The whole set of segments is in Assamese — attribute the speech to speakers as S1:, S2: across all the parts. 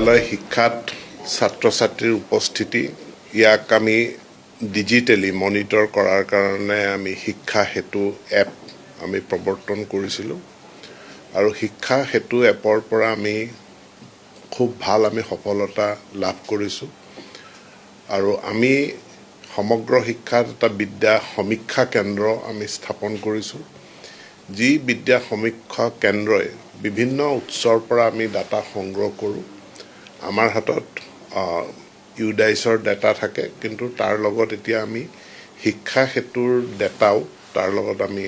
S1: বিদ্যালয় শিক্ষাত ছাত্ৰ ছাত্ৰীৰ উপস্থিতি ইয়াক আমি ডিজিটেলি মনিটৰ কৰাৰ কাৰণে আমি শিক্ষা হেতু এপ আমি প্ৰৱৰ্তন কৰিছিলোঁ আৰু শিক্ষা হেতু এপৰ পৰা আমি খুব ভাল আমি সফলতা লাভ কৰিছোঁ আৰু আমি সমগ্ৰ শিক্ষাত এটা বিদ্যা সমীক্ষা কেন্দ্ৰ আমি স্থাপন কৰিছোঁ যি বিদ্যা সমীক্ষা কেন্দ্ৰই বিভিন্ন উৎসৰ পৰা আমি ডাটা সংগ্ৰহ কৰোঁ আমাৰ হাতত ইউডাইছৰ ডাটা থাকে কিন্তু তাৰ লগত এতিয়া আমি শিক্ষা হেতুৰ ডাটাও তাৰ লগত আমি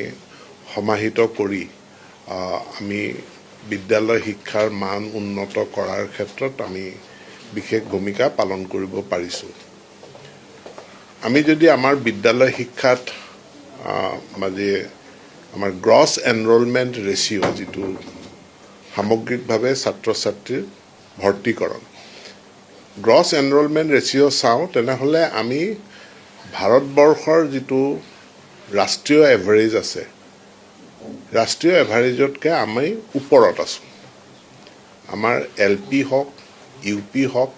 S1: সমাহিত কৰি আমি বিদ্যালয় শিক্ষাৰ মান উন্নত কৰাৰ ক্ষেত্ৰত আমি বিশেষ ভূমিকা পালন কৰিব পাৰিছোঁ আমি যদি আমাৰ বিদ্যালয় শিক্ষাত মানে আমাৰ গ্ৰছ এনৰোলমেণ্ট ৰেচিঅ' যিটো সামগ্ৰিকভাৱে ছাত্ৰ ছাত্ৰীৰ ভৰ্তিকৰণ গ্ৰছ এনৰোলমেণ্ট ৰেচিঅ' চাওঁ তেনেহ'লে আমি ভাৰতবৰ্ষৰ যিটো ৰাষ্ট্ৰীয় এভাৰেজ আছে ৰাষ্ট্ৰীয় এভাৰেজতকৈ আমি ওপৰত আছোঁ আমাৰ LP হওক UP হওক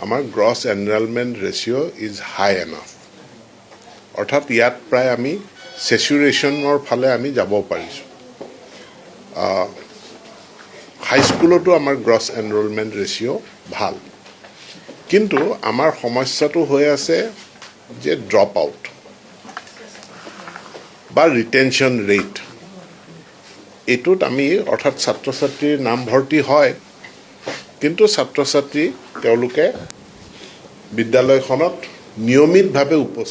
S1: আমাৰ gross enrollment ratio' is high enough অৰ্থাৎ ইয়াত প্ৰায় আমি চেচুৰেশ্যনৰ ফালে আমি যাব পাৰিছোঁ হাইস্কুলতো আমাৰ গ্ৰছ এনৰোলমেণ্ট ৰেচিঅ' ভাল কিন্তু আমাৰ সমস্যাটো হৈ আছে যে ড্ৰপ আউট বা ৰিটেনশ্যন ৰেট এইটোত আমি অৰ্থাৎ ছাত্ৰ ছাত্ৰীৰ নামভৰ্তি হয় কিন্তু ছাত্ৰ ছাত্ৰী তেওঁলোকে বিদ্যালয়খনত নিয়মিতভাৱে উপস্থিত